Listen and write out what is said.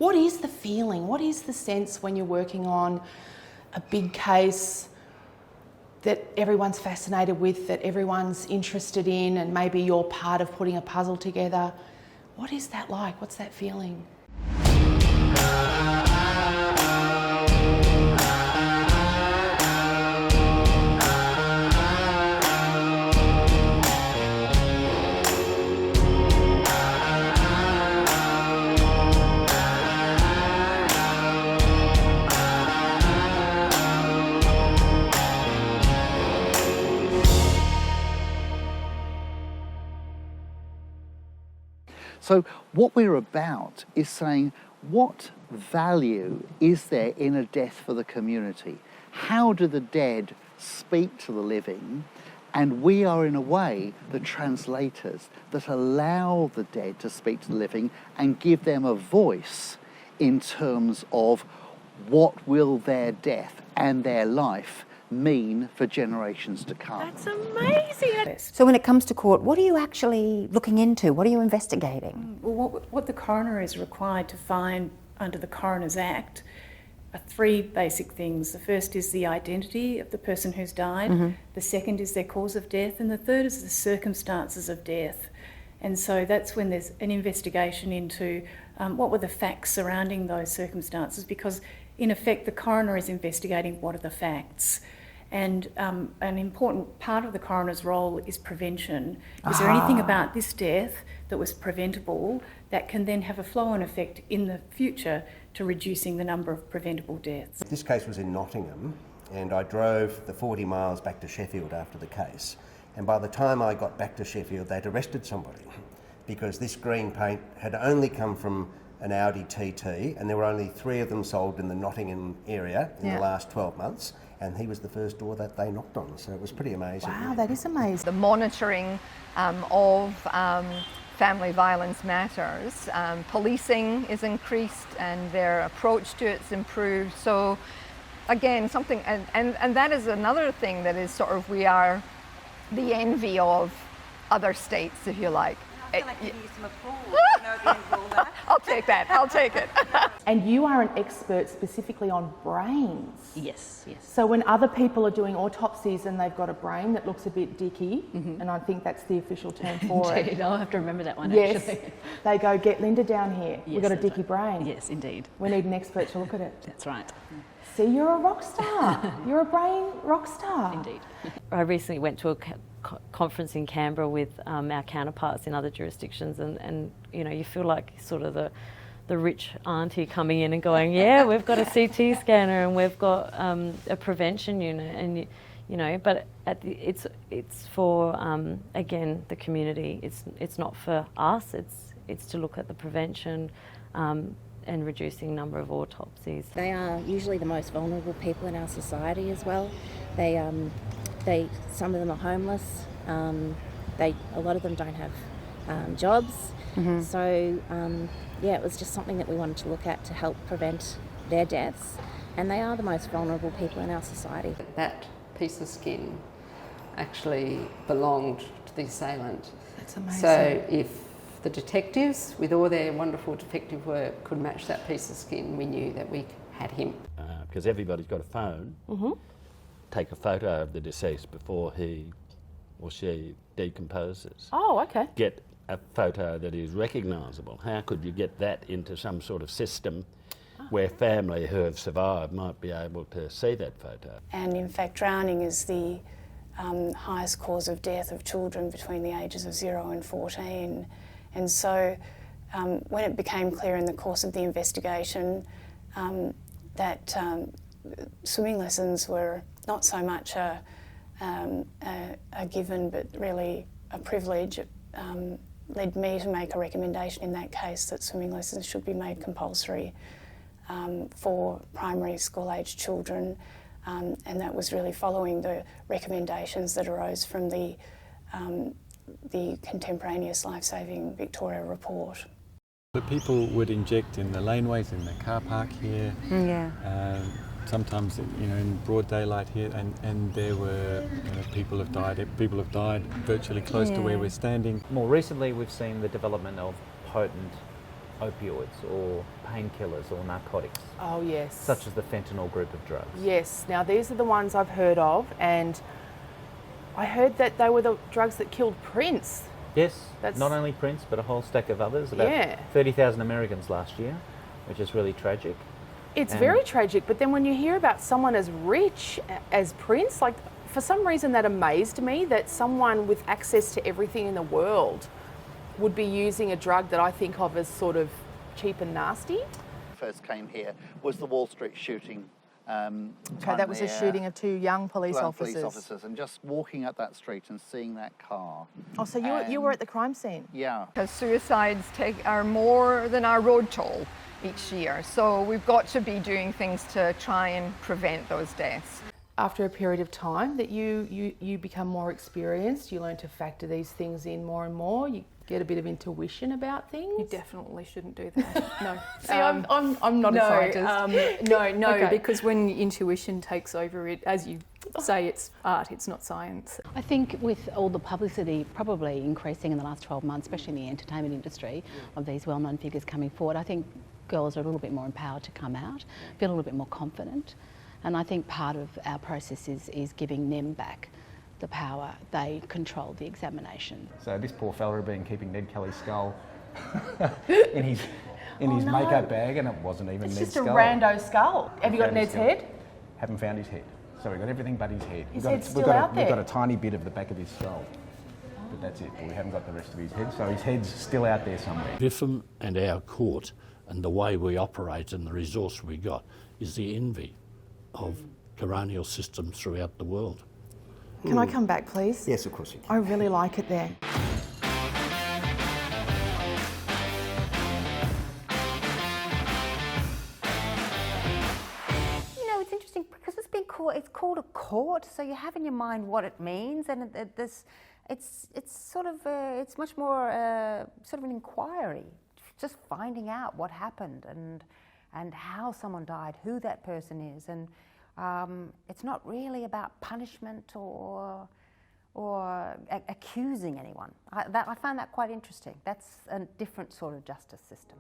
What is the feeling? What is the sense when you're working on a big case that everyone's fascinated with, that everyone's interested in, and maybe you're part of putting a puzzle together? What is that like? What's that feeling? So what we're about is saying, what value is there in a death for the community? How do the dead speak to the living? And we are, in a way, the translators that allow the dead to speak to the living and give them a voice in terms of what will their death and their life mean for generations to come. That's amazing. So when it comes to court, what are you actually looking into? What are you investigating? Well, what the coroner is required to find under the Coroners Act are three basic things. The first is the identity of the person who's died, the second is their cause of death, and the third is the circumstances of death. And so that's when there's an investigation into what were the facts surrounding those circumstances, because in effect the coroner is investigating what are the facts. And an important part of the coroner's role is prevention. Is there anything about this death that was preventable that can then have a flow-on effect in the future to reducing the number of preventable deaths? This case was in Nottingham, and I drove the 40 miles back to Sheffield after the case. And by the time I got back to Sheffield, they'd arrested somebody because this green paint had only come from an Audi TT, and there were only 3 of them sold in the Nottingham area in the last 12 months. And he was the first door that they knocked on, so it was pretty amazing. Wow, that is amazing. The monitoring of family violence matters. Policing is increased and their approach to it's improved. So again, something, and that is another thing that is sort of, we are the envy of other states, if you like. I feel like you need some applause. I'll take that, I'll take it. And you are an expert specifically on brains. Yes, yes. So when other people are doing autopsies and they've got a brain that looks a bit dicky, and I think that's the official term for it. Indeed, I'll have to remember that one, yes, actually. They go, get Linda down here. Yes, We've got a that's dicky brain. Yes, indeed. We need an expert to look at it. That's right. See, you're a rock star. You're a brain rock star. Indeed. I recently went to a conference in Canberra with our counterparts in other jurisdictions, and you know, you feel like sort of the rich auntie coming in and going, yeah, we've got a CT scanner and we've got a prevention unit, and you know, but it's for again the community. It's not for us. It's to look at the prevention and reducing number of autopsies. They are usually the most vulnerable people in our society as well. Some of them are homeless. A lot of them don't have jobs. So it was just something that we wanted to look at to help prevent their deaths. And they are the most vulnerable people in our society. That piece of skin actually belonged to the assailant. That's amazing. So if the detectives, with all their wonderful detective work, could match that piece of skin, we knew that we had him. Because everybody's got a phone. Take a photo of the deceased before he or she decomposes. Oh, okay. Get a photo that is recognisable. How could you get that into some sort of system where family who have survived might be able to see that photo? And in fact, drowning is the highest cause of death of children between the ages of 0 and 14. And so when it became clear in the course of the investigation that swimming lessons were not so much a given but really a privilege, it led me to make a recommendation in that case that swimming lessons should be made compulsory for primary school age children, and that was really following the recommendations that arose from the contemporaneous Life-Saving Victoria report. The people would inject in the laneways, in the car park here. Sometimes, in broad daylight here, and there were people have died virtually close to where we're standing. More recently, we've seen the development of potent opioids or painkillers or narcotics. Oh, yes. Such as the fentanyl group of drugs. Yes. Now, these are the ones I've heard of, and I heard that they were the drugs that killed Prince. Yes, not only Prince, but a whole stack of others. About 30,000 Americans last year, which is really tragic. It's very tragic, but then when you hear about someone as rich as Prince, like, for some reason that amazed me, that someone with access to everything in the world would be using a drug that I think of as sort of cheap and nasty. First came here was the Wall Street shooting. Okay, that was a shooting of 2 young police officers. And just walking up that street and seeing that car. Oh, so you were at the crime scene? Yeah. Because suicides are more than our road toll each year, so we've got to be doing things to try and prevent those deaths. After a period of time that you become more experienced, you learn to factor these things in more and more, you get a bit of intuition about things. You definitely shouldn't do that. No. See, I'm not a scientist. No, because when intuition takes over, it, as you say, it's art, it's not science. I think with all the publicity probably increasing in the last 12 months, especially in the entertainment industry, of these well-known figures coming forward, I think girls are a little bit more empowered to come out, feel a little bit more confident. And I think part of our process is giving them back the power. They control the examination. So this poor fella had been keeping Ned Kelly's skull in his makeup bag, and it wasn't even Ned's skull. It's just a rando skull. Have you got Ned's head? Haven't found his head. So we've got everything but his head. His head's still out there. We've got a tiny bit of the back of his skull, but that's it. We haven't got the rest of his head, so his head's still out there somewhere. Biffam and our court and the way we operate and the resource we got is the envy of coronial systems throughout the world. Can I come back, please? Yes, of course you can. I really like it there. You know, it's interesting because it's called a court, so you have in your mind what it means, and it's much more sort of an inquiry, just finding out what happened and how someone died, who that person is, and it's not really about punishment or accusing anyone. I find that quite interesting. That's a different sort of justice system.